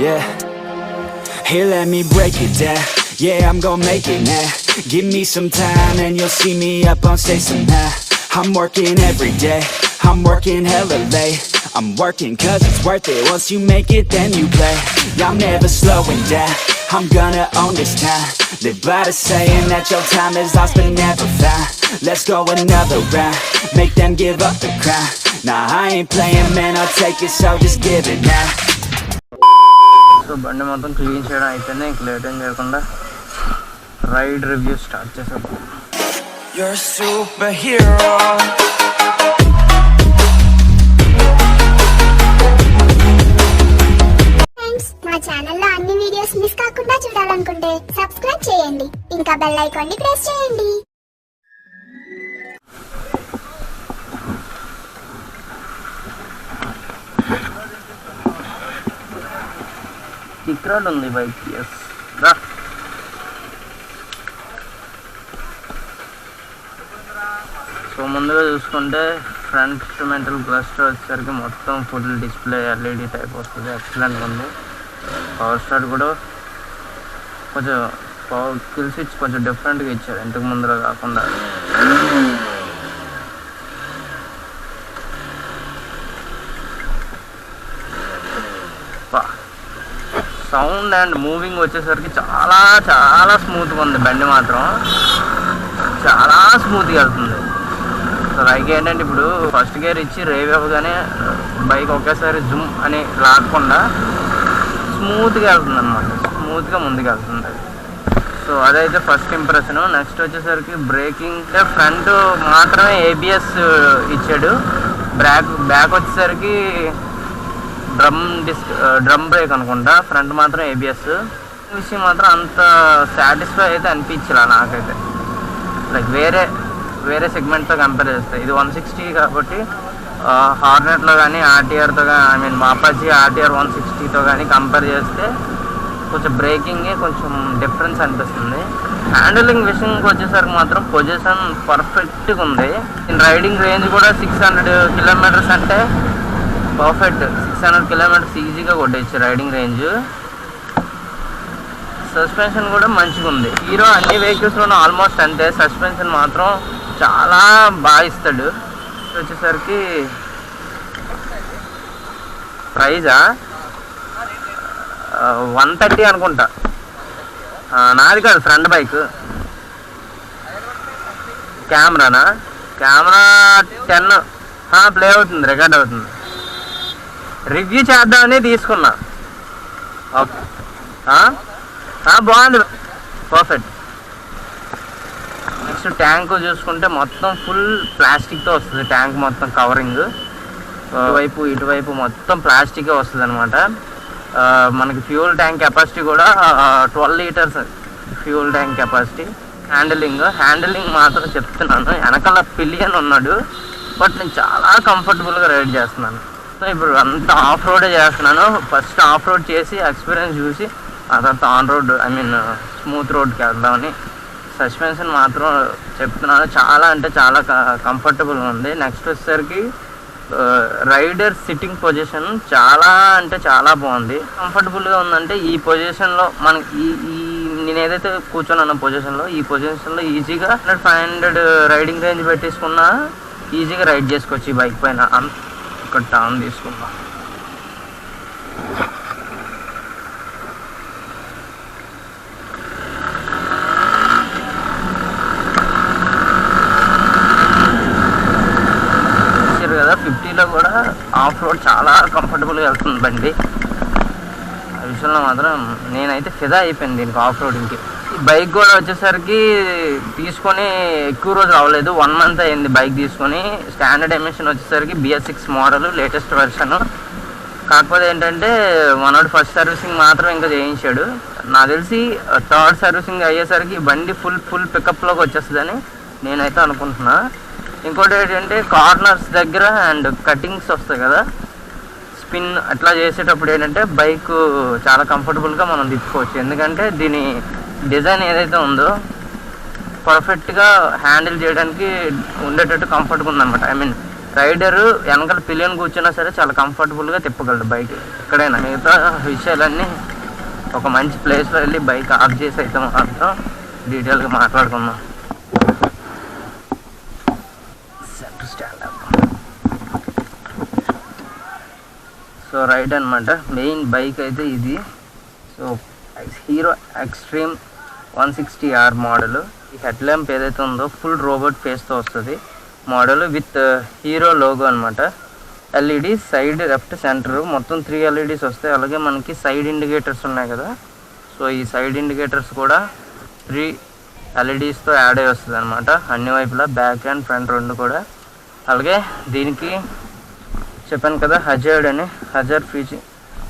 Yeah, here let me break it down. Yeah, I'm gon' make it now. Give me some time and you'll see me up on stage somehow. I'm working every day, I'm working hella late. I'm working cause it's worth it. Once you make it then you play. I'm never slowing down, I'm gonna own this town. Live by the saying that your time is lost but never found. Let's go another round, make them give up the crown. Nah, I ain't playing man, I'll take it, so just give it now. So బండి మొత్తం clean చేయడం అయిపోయింది. ఇంక late ఏం చేయకుండా ride review start చేసాం. You're a superhero. మా ఛానల్లో అన్ని వీడియోస్ మిస్ కాకుండా చూడాలనుకుంటే సబ్స్క్రైబ్ చేయండి, ఇంకా బెల్ ఐకాన్ ని ప్రెస్ చేయండి. కిక్ రాడ్ ఉంది బైక్. ఎస్ రా. సో ముందుగా చూసుకుంటే ఫ్రంట్ ఇన్స్ట్రుమెంటల్ క్లస్టర్ వచ్చేసరికి మొత్తం ఫుల్ డిస్ప్లే ఎల్ఈడి టైప్ వస్తుంది. ఎక్సలెంట్గా ఉంది. పవర్ స్టార్ట్ కూడా కొంచెం పవర్ కిల్ స్విచ్ కొంచెం డిఫరెంట్గా ఇచ్చారు, ఇంతకు ముందులో కాకుండా. సౌండ్ అండ్ మూవింగ్ వచ్చేసరికి చాలా చాలా స్మూత్గా ఉంది. బండి మాత్రం చాలా స్మూత్గా వెళ్తుంది. సో లైక్ ఏంటంటే ఇప్పుడు ఫస్ట్ గేర్ ఇచ్చి రేవ్ అవ్వగానే బైక్ ఒకేసారి జుమ్ అని లాగకుండా స్మూత్గా వెళ్తుంది అన్నమాట. స్మూత్గా ముందుకు వెళ్తుంది. సో అదైతే ఫస్ట్ ఇంప్రెషన్. నెక్స్ట్ వచ్చేసరికి బ్రేకింగ్ ఫ్రంట్ మాత్రమే ఏబిఎస్ ఇచ్చాడు. బ్యాక్ వచ్చేసరికి డ్రమ్ బ్రేక్ అనుకుంటా. ఫ్రంట్ మాత్రం ఏబిఎస్. విషయం మాత్రం అంత సాటిస్ఫై అయితే అనిపించలే నాకైతే. లైక్ వేరే సెగ్మెంట్తో కంపేర్ చేస్తే ఇది 160 కాబట్టి హార్నెట్లో కానీ ఆర్టీఆర్తో కానీ ఐ మీన్ అపాచీ ఆర్టీఆర్ 160తో కానీ కంపేర్ చేస్తే కొంచెం బ్రేకింగే కొంచెం డిఫరెన్స్ అనిపిస్తుంది. హ్యాండిలింగ్ విషయంకి వచ్చేసరికి మాత్రం పొజిషన్ పర్ఫెక్ట్గా ఉంది. రైడింగ్ రేంజ్ కూడా 600 కిలోమీటర్స్ అంటే పర్ఫెక్ట్. 600 కిలోమీటర్స్ ఈజీగా కొట్టేచ్చు రైడింగ్ రేంజ్. సస్పెన్షన్ కూడా మంచిగా ఉంది. హీరో అన్ని వెహికల్స్లోనూ ఆల్మోస్ట్ అంతే. సస్పెన్షన్ మాత్రం చాలా బాగా ఇస్తాడు. వచ్చేసరికి ప్రైజా 130 అనుకుంటా. నాది కాదు, ఫ్రంట్ బైక్. కెమెరా 10 ప్లే అవుతుంది, రికార్డ్ అవుతుంది. రివ్యూ చేద్దామని తీసుకున్నా. ఓకే, బాగుంది, పర్ఫెక్ట్. నెక్స్ట్ ట్యాంక్ చూసుకుంటే మొత్తం ఫుల్ ప్లాస్టిక్తో వస్తుంది. ట్యాంక్ మొత్తం కవరింగ్ ఇటువైపు మొత్తం ప్లాస్టికే వస్తుంది అనమాట. మనకి ఫ్యూల్ ట్యాంక్ కెపాసిటీ కూడా 12 litres fuel tank capacity. Handling మాత్రం చెప్తున్నాను, వెనకాల పిలియన్ ఉన్నాడు, బట్ నేను చాలా కంఫర్టబుల్గా రైడ్ చేస్తున్నాను. సో ఇప్పుడు అంతా ఆఫ్ రోడే చేస్తున్నాను. ఫస్ట్ ఆఫ్ రోడ్ చేసి ఎక్స్పీరియన్స్ చూసి ఆ తర్వాత on road I mean smooth రోడ్కి వెళ్దామని. సస్పెన్షన్ మాత్రం చెప్తున్నాను చాలా అంటే చాలా కంఫర్టబుల్గా ఉంది. నెక్స్ట్ వచ్చేసరికి రైడర్ సిట్టింగ్ పొజిషన్ చాలా అంటే చాలా బాగుంది. కంఫర్టబుల్గా ఉందంటే ఈ పొజిషన్లో మనకి నేను ఏదైతే కూర్చొని పొజిషన్లో ఈ పొజిషన్లో ఈజీగా 500 రైడింగ్ రేంజ్ పెట్టేసుకున్నా ఈజీగా రైడ్ చేసుకోవచ్చు ఈ బైక్ పైన. ఒక టర్న్ తీసుకున్నా. కదా 50లో కూడా ఆఫ్ రోడ్ చాలా కంఫర్టబుల్గా వెళ్తుంది బండి. ఆ విషయంలో మాత్రం నేనైతే ఫిదా అయిపోయింది దీనికి ఆఫ్ రోడింగ్కి. ఈ బైక్ కూడా వచ్చేసరికి తీసుకొని ఎక్కువ రోజులు అవ్వలేదు, 1 మంత్ అయింది బైక్ తీసుకొని. స్టాండర్డ్ ఎమిషన్ వచ్చేసరికి BS6 మోడల్ లేటెస్ట్ వెర్షన్. కాకపోతే ఏంటంటే మనోడు ఫస్ట్ సర్వీసింగ్ మాత్రం ఇంకా చేయించాడు. నాకు తెలిసి 3rd సర్వీసింగ్ అయ్యేసరికి బండి ఫుల్ పికప్లోకి వచ్చేస్తుందని నేనైతే అనుకుంటున్నా. ఇంకోటి ఏంటంటే కార్నర్స్ దగ్గర అండ్ కటింగ్స్ వస్తాయి కదా, స్పిన్ అట్లా చేసేటప్పుడు ఏంటంటే బైక్ చాలా కంఫర్టబుల్గా మనం తిప్పుకోవచ్చు. ఎందుకంటే దీని డిజైన్ ఏదైతే ఉందో పర్ఫెక్ట్గా హ్యాండిల్ చేయడానికి ఉండేటట్టు కంఫర్ట్గా ఉందన్నమాట. ఐ మీన్ రైడరు వెనకాల పిలియన్ కూర్చున్నా సరే చాలా కంఫర్టబుల్గా తిప్పగలడు బైక్ ఎక్కడైనా. మిగతా విషయాలన్నీ ఒక మంచి ప్లేస్లో వెళ్ళి బైక్ ఆఫ్ చేసి అయితే మాత్రం డీటెయిల్గా మాట్లాడుకుందాం. సో రైడ్ అనమాట, మెయిన్ బైక్ అయితే ఇది. So hero extreme 160R model. ఈ హెడ్ ల్యాంప్ ఏదైతే ఉందో ఫుల్ రోబోట్ ఫేస్తో వస్తుంది మోడల్ విత్ హీరో లోగో అనమాట. ఎల్ఈడి సైడ్, లెఫ్ట్, సెంటర్ మొత్తం 3 LEDs వస్తాయి. అలాగే మనకి సైడ్ ఇండికేటర్స్ ఉన్నాయి కదా, సో ఈ సైడ్ ఇండికేటర్స్ కూడా 3 LEDsతో యాడ్ అయ్యి వస్తుంది అనమాట అన్ని వైపులా, బ్యాక్ అండ్ ఫ్రంట్ రెండు కూడా. అలాగే దీనికి చెప్పాను కదా హజార్డ్ అని, హజార్డ్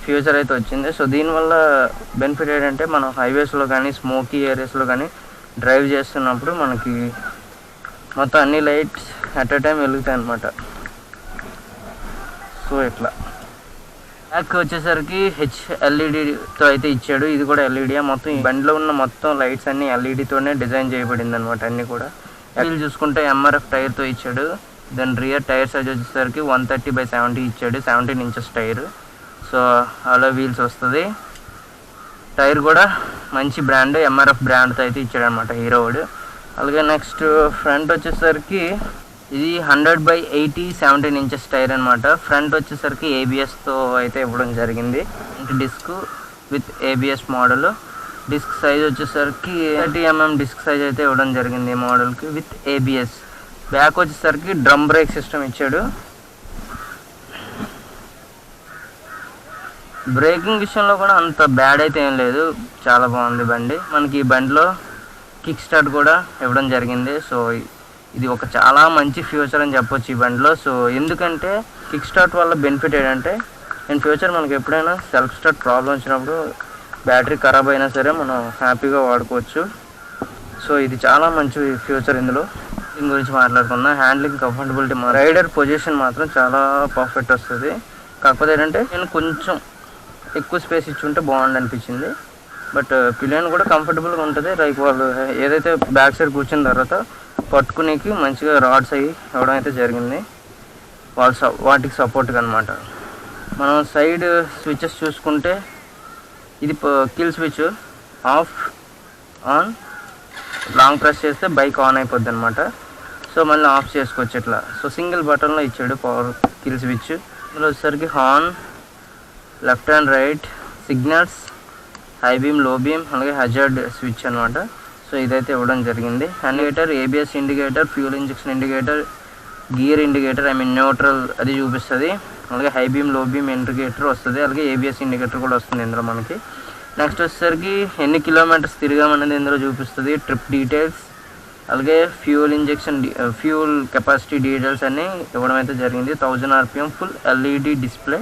ఫ్యూచర్ అయితే వచ్చింది. సో దీనివల్ల బెనిఫిట్ ఏంటంటే మనం హైవేస్లో కానీ స్మోకీ ఏరియాస్లో కానీ డ్రైవ్ చేస్తున్నప్పుడు మనకి మొత్తం అన్ని లైట్స్ అట్ ఎ టైం వెలుగుతాయి అన్నమాట. సో ఇట్లా బ్యాక్ వచ్చేసరికి HLEDతో అయితే ఇచ్చాడు. ఇది కూడా LED. మొత్తం ఈ బండిలో ఉన్న మొత్తం లైట్స్ అన్ని LEDతోనే డిజైన్ చేయబడింది అనమాట అన్నీ కూడా. వీల్ చూసుకుంటే MRF టైర్తో ఇచ్చాడు. దెన్ రియర్ టైర్ సైజ్ వచ్చేసరికి 130/70 ఇచ్చాడు, 17 inches టైర్. సో అలా వీల్స్ వస్తుంది. టైర్ కూడా మంచి బ్రాండ్, MRF బ్రాండ్తో అయితే ఇచ్చాడు అనమాట హీరో వాడు. అలాగే నెక్స్ట్ ఫ్రంట్ వచ్చేసరికి ఇది 100/80 17 inches టైర్ అనమాట. ఫ్రంట్ వచ్చేసరికి ABSతో అయితే ఇవ్వడం జరిగింది. డిస్క్ విత్ ABS మోడల్. డిస్క్ సైజ్ వచ్చేసరికి 30 mm డిస్క్ సైజ్ అయితే ఇవ్వడం జరిగింది ఈ మోడల్కి విత్ ABS. బ్యాక్ వచ్చేసరికి డ్రమ్ బ్రేక్ సిస్టమ్ ఇచ్చాడు. బ్రేకింగ్ విషయంలో కూడా అంత బ్యాడ్ అయితే ఏం లేదు, చాలా బాగుంది బండి. మనకి ఈ బండిలో కిక్ స్టార్ట్ కూడా ఇవ్వడం జరిగింది. సో ఇది ఒక చాలా మంచి ఫ్యూచర్ అని చెప్పొచ్చు ఈ బండిలో. సో ఎందుకంటే కిక్ స్టార్ట్ వల్ల బెనిఫిట్ ఏంటంటే ఇన్ ఫ్యూచర్ మనకి ఎప్పుడైనా సెల్ఫ్ స్టార్ట్ ప్రాబ్లం వచ్చినప్పుడు బ్యాటరీ ఖరాబ్ అయినా సరే మనం హ్యాపీగా వాడుకోవచ్చు. సో ఇది చాలా మంచి ఫ్యూచర్. ఇందులో దీని గురించి మాట్లాడుకుందాం. హ్యాండ్లింగ్ కంఫర్టబిలిటీ, రైడర్ పొజిషన్ మాత్రం చాలా పర్ఫెక్ట్ వస్తుంది. కాకపోతే ఏంటంటే నేను కొంచెం ఎక్కువ స్పేస్ ఇచ్చి ఉంటే బాగుంది అనిపించింది. బట్ పిలియన్ కూడా కంఫర్టబుల్గా ఉంటుంది. లైక్ వాళ్ళు ఏదైతే బ్యాక్ సైడ్ కూర్చున్న తర్వాత పట్టుకునేకి మంచిగా రాడ్స్ అయ్యి ఇవ్వడం అయితే జరిగింది వాటికి సపోర్ట్గా అనమాట. మనం సైడ్ స్విచెస్ చూసుకుంటే ఇది kill switch, of on long press చేస్తే బైక్ ఆన్ అయిపోద్ది అనమాట. సో మళ్ళీ ఆఫ్ చేసుకోవచ్చు ఇట్లా. సో సింగిల్ బటన్లో ఇచ్చాడు పవర్ కిల్ స్విచ్. ఇందులో వచ్చేసరికి horn, left and right, signals, high beam, లో బీమ్, అలాగే హజార్డ్ స్విచ్ అనమాట. సో ఇదైతే ఇవ్వడం జరిగింది. Indicator, ABS indicator, fuel injection indicator, gear indicator, neutral అది చూపిస్తుంది. అలాగే హై బీమ్, లో బీమ్ ఇండికేటర్ వస్తుంది. అలాగే ABS ఇండికేటర్ కూడా వస్తుంది ఇందులో మనకి. నెక్స్ట్ వచ్చేసరికి ఎన్ని కిలోమీటర్స్ తిరిగామనేది ఇందులో చూపిస్తుంది. ట్రిప్ డీటెయిల్స్, అలాగే fuel injection, fuel capacity details అన్నీ ఇవ్వడం అయితే జరిగింది. 1000 RPM ఫుల్ LED డిస్ప్లే.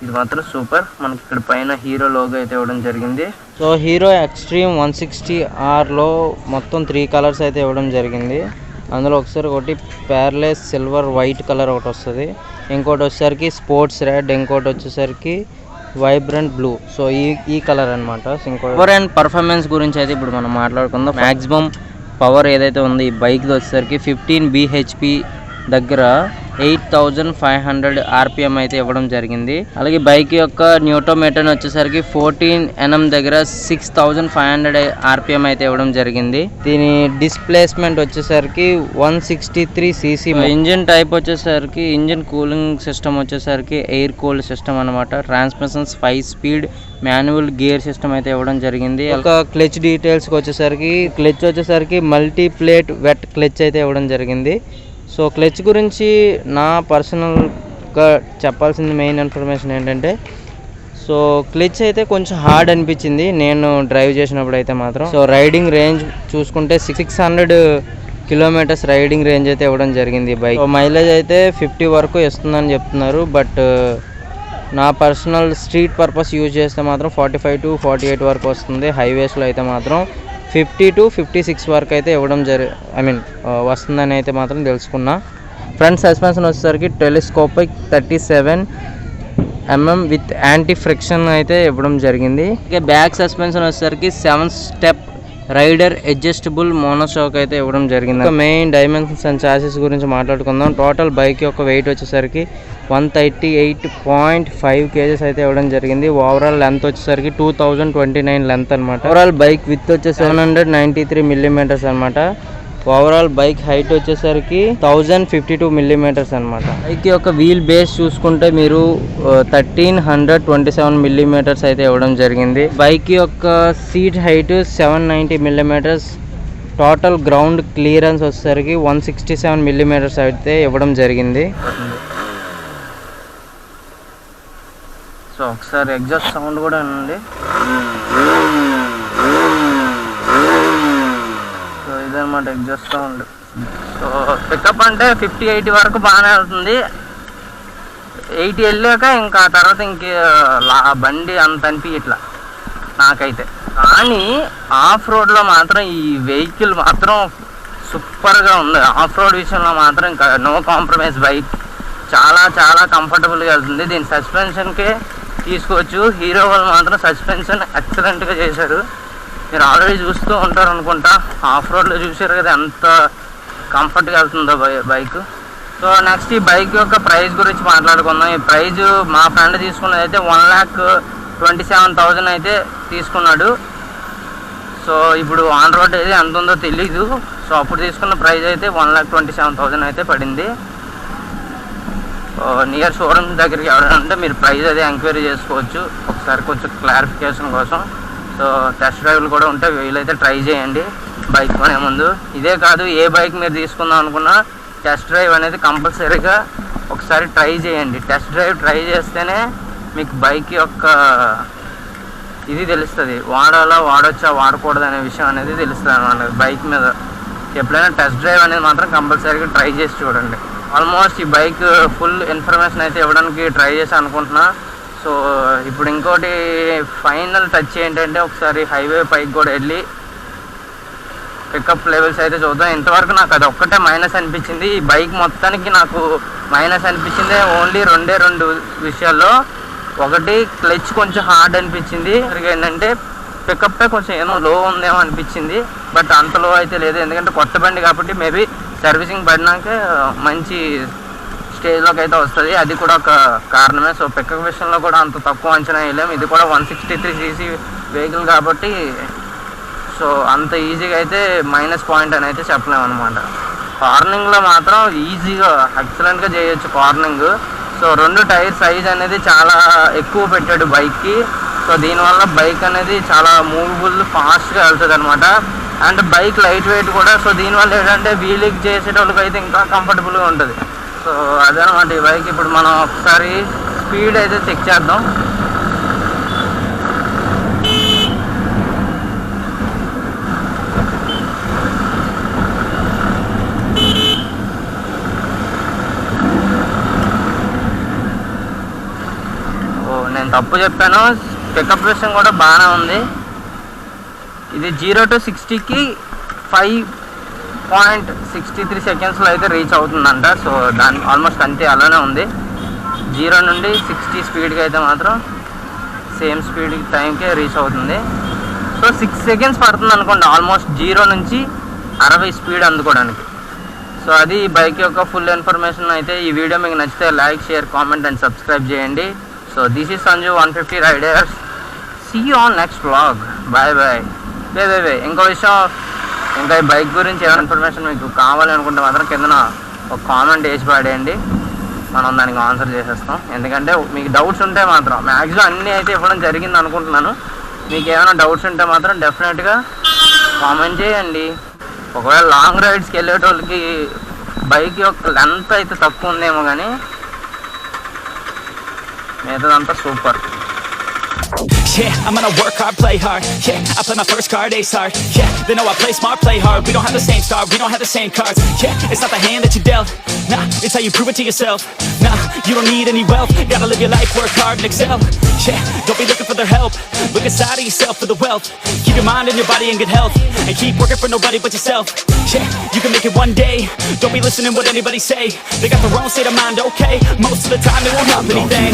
ఇది మాత్రం సూపర్. మనకి ఇక్కడ పైన హీరో లోగో అయితే ఇవ్వడం జరిగింది. సో హీరో ఎక్స్ట్రీమ్ 160Rలో మొత్తం 3 కలర్స్ అయితే ఇవ్వడం జరిగింది. అందులో ఒకటి ప్యారలెస్ సిల్వర్ వైట్ కలర్ ఒకటి వస్తుంది, ఇంకోటి వచ్చేసరికి స్పోర్ట్స్ రెడ్, ఇంకోటి వచ్చేసరికి వైబ్రెంట్ బ్లూ. సో ఈ కలర్ అనమాట. పవర్ అండ్ పర్ఫార్మెన్స్ గురించి అయితే ఇప్పుడు మనం మాట్లాడుకుందాం. మ్యాక్సిమం పవర్ ఏదైతే ఉంది ఈ బైక్ది వచ్చేసరికి 15 bhp దగ్గర 8500 RPM అయితే ఇవ్వడం జరిగింది. అలాగే బైక్ యొక్క న్యూటోమీటర్ వచ్చేసరికి 14 Nm దగ్గర 6500 RPM అయితే ఇవ్వడం జరిగింది. దీని డిస్ప్లేస్మెంట్ వచ్చేసరికి 163 cc. ఇంజిన్ టైప్ వచ్చేసరికి ఇంజిన్ కూలింగ్ సిస్టమ్ వచ్చేసరికి ఎయిర్ కూల్డ్ సిస్టమ్ అనమాట. Transmissions 5 speed manual gear system అయితే ఇవ్వడం జరిగింది. ఒక క్లచ్ డీటెయిల్స్కి వచ్చేసరికి మల్టీ ప్లేట్ వెట్ క్లచ్ అయితే ఇవ్వడం జరిగింది. సో క్లచ్ గురించి నా పర్సనల్గా చెప్పాల్సిన మెయిన్ ఇన్ఫర్మేషన్ ఏంటంటే, సో క్లచ్ అయితే కొంచెం హార్డ్ అనిపించింది నేను డ్రైవ్ చేసినప్పుడు అయితే మాత్రం. సో రైడింగ్ రేంజ్ చూసుకుంటే 600 కిలోమీటర్స్ రైడింగ్ రేంజ్ అయితే ఇవ్వడం జరిగింది ఈ బైక్. మైలేజ్ అయితే 50 వరకు ఇస్తుందని చెప్తున్నారు. బట్ నా పర్సనల్ స్ట్రీట్ పర్పస్ యూజ్ చేస్తే మాత్రం 45 to 48 వరకు వస్తుంది. హైవేస్లో అయితే మాత్రం 50 to 56 వరకు అయితే ఇవ్వడం వస్తుందని అయితే మాత్రం తెలుసుకున్నా. ఫ్రంట్ సస్పెన్షన్ వచ్చేసరికి telescopic 37 mm with anti friction అయితే ఇవ్వడం జరిగింది. ఇక బ్యాక్ సస్పెన్షన్ వచ్చేసరికి 7 step రైడర్ అడ్జస్టబుల్ మోనోషాక్ అయితే ఇవ్వడం జరిగింది. మెయిన్ డైమెన్షన్స్ అండ్ చాసెస్ గురించి మాట్లాడుకుందాం. టోటల్ బైక్ యొక్క వెయిట్ వచ్చేసరికి 138.5 kgs అయితే ఇవ్వడం జరిగింది. ఓవరాల్ లెంత్ వచ్చేసరికి 2029 లెంత్ అనమాట. ఓవరాల్ బైక్ విత్ వచ్చేసి 793 mm అనమాట. ఓవరాల్ బైక్ హైట్ వచ్చేసరికి 1052 mm అనమాట. బైక్ యొక్క వీల్ బేస్ చూసుకుంటే మీరు 1327 mm అయితే ఇవ్వడం జరిగింది. బైక్ యొక్క seat height 790 mm. Total ground clearance వచ్చేసరికి 167 mm అయితే ఇవ్వడం జరిగింది. సో ఒకసారి ఎగ్జాస్ట్ సౌండ్ కూడా ఉంది. సో ఇదన్నమాట ఎగ్జాస్ట్ సౌండ్. సో పికప్ అంటే 50-80 వరకు బాగానే అవుతుంది. 80 వెళ్ళాక ఇంకా తర్వాత బండి అంత అనిపించట్లా నాకైతే. కానీ ఆఫ్ రోడ్లో మాత్రం ఈ వెహికల్ మాత్రం సూపర్గా ఉంది. ఆఫ్ రోడ్ విషయంలో మాత్రం ఇంకా నో కాంప్రమైజ్. బైక్ చాలా చాలా కంఫర్టబుల్గా వెళ్తుంది. దీని సస్పెన్షన్కే తీసుకోవచ్చు. హీరో వాళ్ళు మాత్రం సస్పెన్షన్ ఎక్సలెంట్గా చేశారు. మీరు ఆల్రెడీ చూస్తూ ఉంటారు అనుకుంటా, ఆఫ్ రోడ్లో చూసారు కదా ఎంత కంఫర్ట్గా వెళ్తుందో బైక్. సో నెక్స్ట్ ఈ బైక్ యొక్క ప్రైస్ గురించి మాట్లాడుకుందాం. ఈ ప్రైజ్ మా ఫ్రెండ్ తీసుకున్నది అయితే 1,27,000 అయితే తీసుకున్నాడు. సో ఇప్పుడు ఆన్ రోడ్ అయితే ఎంత ఉందో తెలీదు. సో అప్పుడు తీసుకున్న ప్రైస్ అయితే 1,27,000 అయితే పడింది. నియర్ షోరూమ్ దగ్గరికి ఎవరంటే మీరు ప్రైస్ అదే ఎంక్వైరీ చేసుకోవచ్చు ఒకసారి కొంచెం క్లారిఫికేషన్ కోసం. సో టెస్ట్ డ్రైవ్లు కూడా ఉంటే వీలైతే ట్రై చేయండి బైక్ కొనే ముందు. ఇదే కాదు, ఏ బైక్ మీరు తీసుకుందాం అనుకున్నా టెస్ట్ డ్రైవ్ అనేది కంపల్సరీగా ఒకసారి ట్రై చేయండి. టెస్ట్ డ్రైవ్ ట్రై చేస్తేనే మీకు బైక్ యొక్క ఇది తెలుస్తుంది, వాడొచ్చా వాడకూడదు అనే విషయం అనేది తెలుస్తుంది అన్నమాట. బైక్ మీద ఎప్పుడైనా టెస్ట్ డ్రైవ్ అనేది మాత్రం కంపల్సరీగా ట్రై చేసి చూడండి. ఆల్మోస్ట్ ఈ బైక్ ఫుల్ ఇన్ఫర్మేషన్ అయితే ఇవ్వడానికి ట్రై చేసి అనుకుంటున్నా. సో ఇప్పుడు ఇంకోటి ఫైనల్ టచ్ ఏంటంటే ఒకసారి హైవే పైకి కూడా వెళ్ళి పికప్ లెవెల్స్ అయితే చూద్దాం. ఇంతవరకు నాకు అది ఒక్కటే మైనస్ అనిపించింది. ఈ బైక్ మొత్తానికి నాకు మైనస్ అనిపించింది ఓన్లీ రెండు విషయాల్లో. ఒకటి క్లచ్ కొంచెం హార్డ్ అనిపించింది. ఏంటంటే పికప్ కొంచెం ఏమో లో ఉందేమో అనిపించింది. బట్ అంత లో అయితే లేదు, ఎందుకంటే కొత్త బండి కాబట్టి మేబీ సర్వీసింగ్ పడినాక మంచి స్టేజ్లోకి అయితే వస్తుంది. అది కూడా ఒక కారణమే. సో పికప్ విషయంలో కూడా అంత తక్కువ అంచనా వేయలేము. ఇది కూడా 163cc వెహికల్ కాబట్టి సో అంత ఈజీగా అయితే మైనస్ పాయింట్ అని అయితే చెప్పలేము అనమాట. కార్నింగ్లో మాత్రం ఈజీగా ఎక్సలెంట్గా చేయొచ్చు కార్నింగ్. సో 2 టైర్ సైజ్ అనేది చాలా ఎక్కువ పెట్టాడు బైక్కి. సో దీనివల్ల బైక్ అనేది చాలా మూవబుల్, ఫాస్ట్గా వెళ్తుంది అనమాట. అండ్ బైక్ లైట్ వెయిట్ కూడా. సో దీనివల్ల ఏంటంటే వీలింగ్ చేసేటోళ్ళకి అయితే ఇంకా కంఫర్టబుల్గా ఉంటుంది. సో అదనమాట ఈ బైక్. ఇప్పుడు మనం ఒకసారి స్పీడ్ అయితే చెక్ చేద్దాం. నేను తప్పు చెప్పాను, పికప్ విషయం కూడా బాగానే ఉంది. ఇది 0 to 60కి 5.63 సెకండ్స్లో అయితే రీచ్ అవుతుందంట. సో దాని ఆల్మోస్ట్ అంతే అలానే ఉంది. 0 నుండి 60 స్పీడ్కి అయితే మాత్రం సేమ్ స్పీడ్ టైంకే రీచ్ అవుతుంది. సో 6 సెకండ్స్ పడుతుంది అనుకోండి ఆల్మోస్ట్ 0 నుంచి 60 స్పీడ్ అందుకోవడానికి. సో అది బైక్ యొక్క ఫుల్ ఇన్ఫర్మేషన్ అయితే. ఈ వీడియో మీకు నచ్చితే like, share, comment and subscribe చేయండి. So this is Sanju 150 riders. See you on next vlog. Bye bye. ఇంకో విషయం, ఇంకా ఈ బైక్ గురించి ఏమైనా ఇన్ఫర్మేషన్ మీకు కావాలి అనుకుంటే మాత్రం కిందన ఒక కామెంట్ వేసి పడేయండి, మనం దానికి ఆన్సర్ చేసేస్తాం. ఎందుకంటే మీకు డౌట్స్ ఉంటే మాత్రం మ్యాక్సిమం అన్నీ అయితే ఇవ్వడం జరిగింది అనుకుంటున్నాను. మీకు ఏమైనా డౌట్స్ ఉంటే మాత్రం డెఫినెట్గా కామెంట్ చేయండి. ఒకవేళ లాంగ్ రైడ్స్కి వెళ్ళేటోళ్ళకి బైక్ యొక్క లెంత్ అయితే తక్కువ ఉందేమో కానీ మిగతాదంతా super. Yeah, I'm gonna work hard, play hard. Yeah, I play my first card, ace hard. Yeah, they know I play smart, play hard. We don't have the same start, we don't have the same cards. Yeah, it's not the hand that you dealt. Nah, it's how you prove it to yourself. Nah, you don't need any wealth. Gotta live your life, work hard and excel. Yeah, don't be looking for their help. Look inside of yourself for the wealth. Keep your mind and your body in good health. And keep working for nobody but yourself. Yeah, you can make it one day. Don't be listening what anybody say. They got their own state of mind, okay? Most of the time it won't help anything.